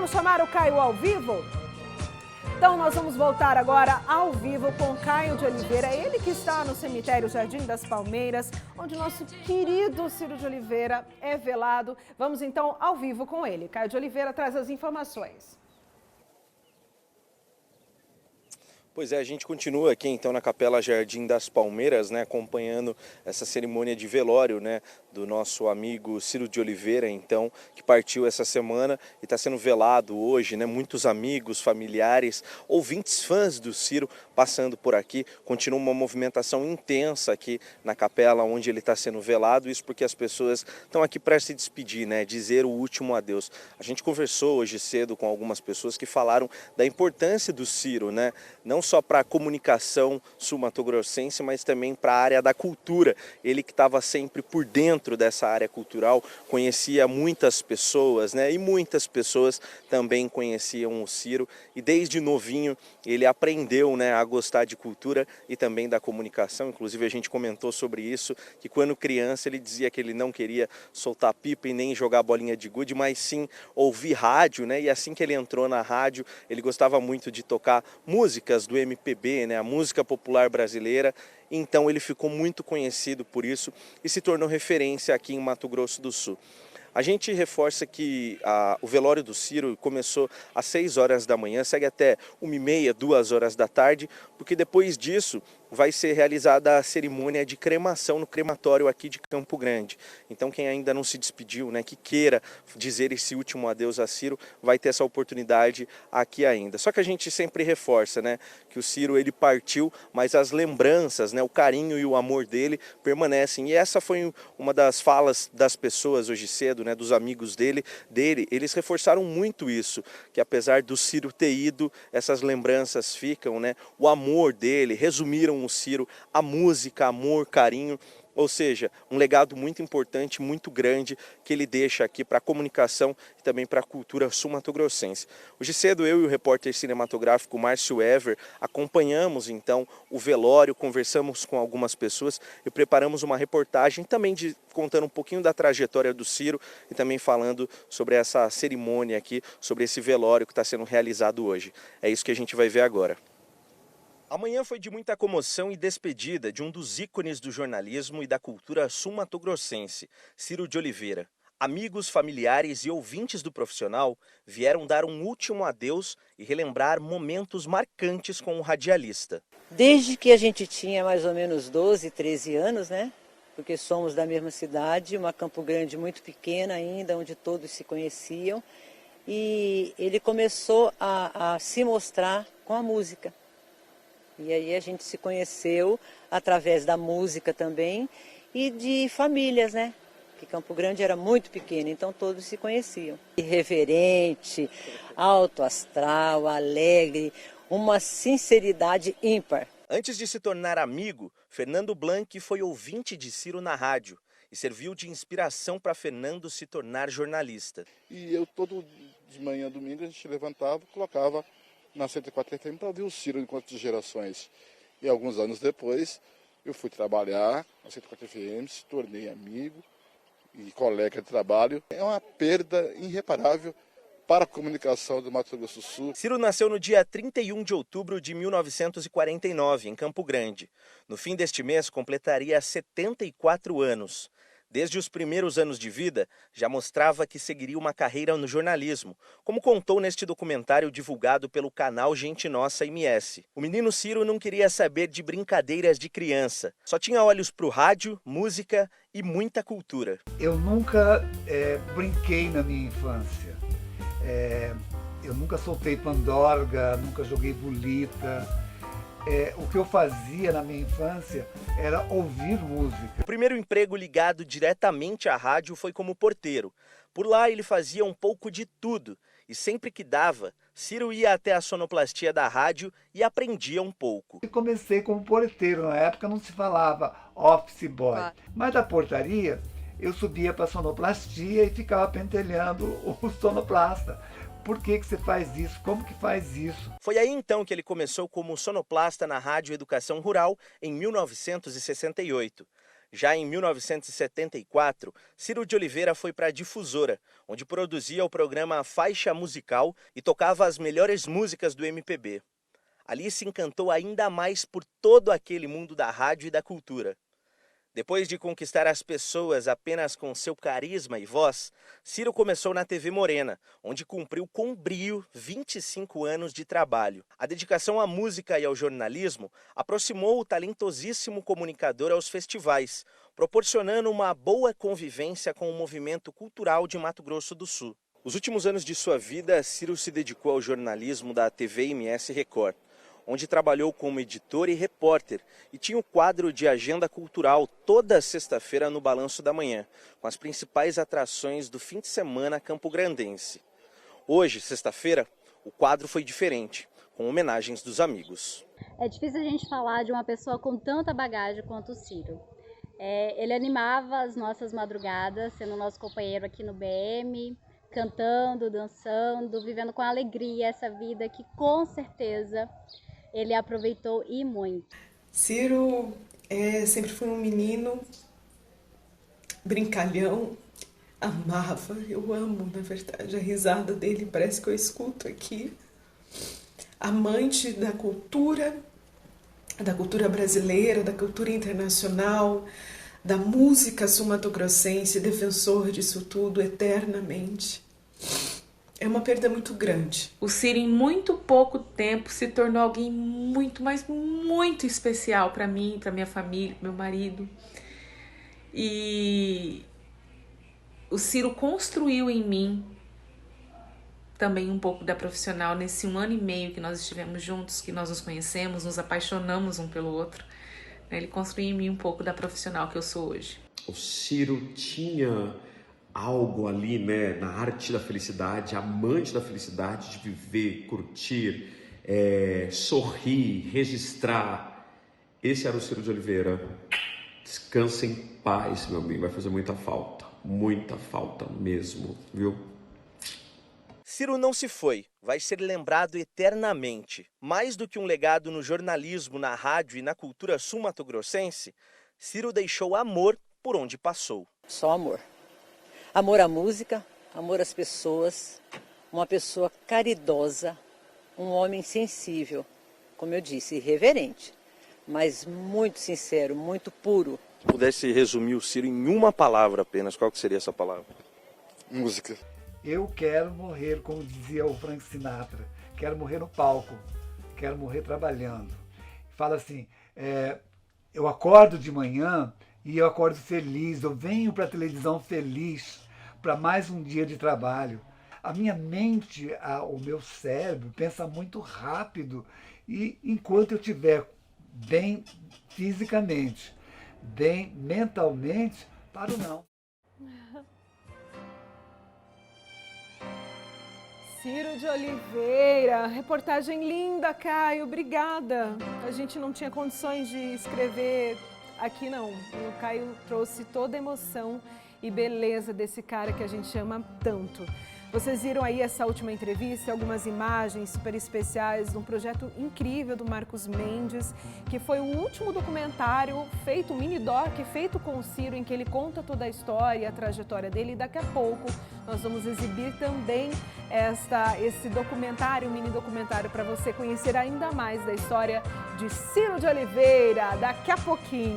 Vamos chamar o Caio ao vivo? Então nós vamos voltar agora ao vivo com Caio de Oliveira, ele que está no cemitério Jardim das Palmeiras, onde nosso querido Ciro de Oliveira é velado. Vamos então ao vivo com ele. Caio de Oliveira traz as informações. Pois é, a gente continua aqui então na Capela Jardim das Palmeiras, né, acompanhando essa cerimônia de velório, né, do nosso amigo Ciro de Oliveira, então, que partiu essa semana e está sendo velado hoje, né, muitos amigos, familiares, ouvintes, fãs do Ciro passando por aqui. Continua uma movimentação intensa aqui na capela onde ele está sendo velado, isso porque as pessoas estão aqui para se despedir, né, dizer o último adeus. A gente conversou hoje cedo com algumas pessoas que falaram da importância do Ciro, né, não só para a comunicação sul-mato-grossense, mas também para a área da cultura. Ele que estava sempre por dentro dessa área cultural, conhecia muitas pessoas, né? E muitas pessoas também conheciam o Ciro. E desde novinho ele aprendeu, né, a gostar de cultura e também da comunicação. Inclusive a gente comentou sobre isso, que quando criança ele dizia que ele não queria soltar pipa e nem jogar bolinha de gude, mas sim ouvir rádio, né? E assim que ele entrou na rádio, ele gostava muito de tocar músicas do MPB, né, a música popular brasileira. Então ele ficou muito conhecido por isso e se tornou referência aqui em Mato Grosso do Sul. A gente reforça que o velório do Ciro começou às 6 horas da manhã, segue até 1h30, 2 horas da tarde, porque depois disso vai ser realizada a cerimônia de cremação no crematório aqui de Campo Grande. Então quem ainda não se despediu, né, que queira dizer esse último adeus a Ciro, vai ter essa oportunidade aqui ainda. Só que a gente sempre reforça, né, que o Ciro ele partiu, mas as lembranças, né, o carinho e o amor dele permanecem. E essa foi uma das falas das pessoas hoje cedo, né, dos amigos dele, eles reforçaram muito isso, que apesar do Ciro ter ido, essas lembranças ficam, né, o amor dele, resumiram o Ciro, a música, amor, carinho, ou seja, um legado muito importante, muito grande que ele deixa aqui para a comunicação e também para a cultura sul-mato-grossense. Hoje cedo eu e o repórter cinematográfico Márcio Ever acompanhamos então o velório, conversamos com algumas pessoas e preparamos uma reportagem também contando um pouquinho da trajetória do Ciro e também falando sobre essa cerimônia aqui, sobre esse velório que está sendo realizado hoje. É isso que a gente vai ver agora. Amanhã foi de muita comoção e despedida de um dos ícones do jornalismo e da cultura sul-mato-grossense, Ciro de Oliveira. Amigos, familiares e ouvintes do profissional vieram dar um último adeus e relembrar momentos marcantes com o radialista. Desde que a gente tinha mais ou menos 12, 13 anos, né? Porque somos da mesma cidade, uma Campo Grande muito pequena ainda, onde todos se conheciam. E ele começou a se mostrar com a música. E aí a gente se conheceu através da música também e de famílias, né? Que Campo Grande era muito pequeno, então todos se conheciam. Irreverente, alto astral, alegre, uma sinceridade ímpar. Antes de se tornar amigo, Fernando Blanc foi ouvinte de Ciro na rádio e serviu de inspiração para Fernando se tornar jornalista. E eu todo de manhã, domingo, a gente levantava e colocava na 104 FM para ouvir o Ciro enquanto de gerações. E alguns anos depois, eu fui trabalhar na 104 FM, se tornei amigo e colega de trabalho. É uma perda irreparável para a comunicação do Mato Grosso do Sul. Ciro nasceu no dia 31 de outubro de 1949, em Campo Grande. No fim deste mês, completaria 74 anos. Desde os primeiros anos de vida, já mostrava que seguiria uma carreira no jornalismo, como contou neste documentário divulgado pelo canal Gente Nossa MS. O menino Ciro não queria saber de brincadeiras de criança, só tinha olhos para o rádio, música e muita cultura. Eu nunca brinquei na minha infância. Eu nunca soltei pandorga, nunca joguei bolita. O que eu fazia na minha infância era ouvir música. O primeiro emprego ligado diretamente à rádio foi como porteiro. Por lá ele fazia um pouco de tudo e sempre que dava, Ciro ia até a sonoplastia da rádio e aprendia um pouco. Eu comecei como porteiro, na época não se falava office boy, mas da portaria eu subia para a sonoplastia e ficava pentelhando o sonoplasta. Por que você faz isso? Como que faz isso? Foi aí então que ele começou como sonoplasta na Rádio Educação Rural em 1968. Já em 1974, Ciro de Oliveira foi para a Difusora, onde produzia o programa Faixa Musical e tocava as melhores músicas do MPB. Ali se encantou ainda mais por todo aquele mundo da rádio e da cultura. Depois de conquistar as pessoas apenas com seu carisma e voz, Ciro começou na TV Morena, onde cumpriu com brio 25 anos de trabalho. A dedicação à música e ao jornalismo aproximou o talentosíssimo comunicador aos festivais, proporcionando uma boa convivência com o movimento cultural de Mato Grosso do Sul. Os últimos anos de sua vida, Ciro se dedicou ao jornalismo da TV MS Record, onde trabalhou como editor e repórter e tinha o quadro de agenda cultural toda sexta-feira no Balanço da Manhã, com as principais atrações do fim de semana campograndense. Hoje, sexta-feira, o quadro foi diferente, com homenagens dos amigos. É difícil a gente falar de uma pessoa com tanta bagagem quanto o Ciro. Ele animava as nossas madrugadas, sendo nosso companheiro aqui no BM, cantando, dançando, vivendo com alegria essa vida que com certeza ele aproveitou e muito. Ciro sempre foi um menino brincalhão, amava, eu amo, na verdade, a risada dele, parece que eu escuto aqui. Amante da cultura brasileira, da cultura internacional, da música sul-mato-grossense, defensor disso tudo eternamente. É uma perda muito grande. O Ciro, em muito pouco tempo, se tornou alguém muito, mas muito especial para mim, para minha família, meu marido. E o Ciro construiu em mim também um pouco da profissional nesse 1 ano e meio que nós estivemos juntos, que nós nos conhecemos, nos apaixonamos um pelo outro. Ele construiu em mim um pouco da profissional que eu sou hoje. O Ciro tinha algo ali, né, na arte da felicidade, amante da felicidade, de viver, curtir, sorrir, registrar. Esse era o Ciro de Oliveira. Descansa em paz, meu amigo, vai fazer muita falta mesmo, viu? Ciro não se foi, vai ser lembrado eternamente. Mais do que um legado no jornalismo, na rádio e na cultura sul-mato-grossense, Ciro deixou amor por onde passou. Só amor. Amor à música, amor às pessoas, uma pessoa caridosa, um homem sensível, como eu disse, irreverente, mas muito sincero, muito puro. Se pudesse resumir o Ciro em uma palavra apenas, qual que seria essa palavra? Música. Eu quero morrer, como dizia o Frank Sinatra, quero morrer no palco, quero morrer trabalhando. Fala assim, eu acordo de manhã e eu acordo feliz, eu venho para a televisão feliz, para mais um dia de trabalho. A minha mente, o meu cérebro pensa muito rápido e enquanto eu estiver bem fisicamente, bem mentalmente, paro não. Ciro de Oliveira, reportagem linda, Caio, obrigada. A gente não tinha condições de escrever aqui não, o Caio trouxe toda a emoção e beleza desse cara que a gente ama tanto. Vocês viram aí essa última entrevista, algumas imagens super especiais de um projeto incrível do Marcos Mendes, que foi o último documentário feito, um mini-doc feito com o Ciro, em que ele conta toda a história, a trajetória dele. E daqui a pouco nós vamos exibir também esse documentário, um mini-documentário, para você conhecer ainda mais da história de Ciro de Oliveira, daqui a pouquinho.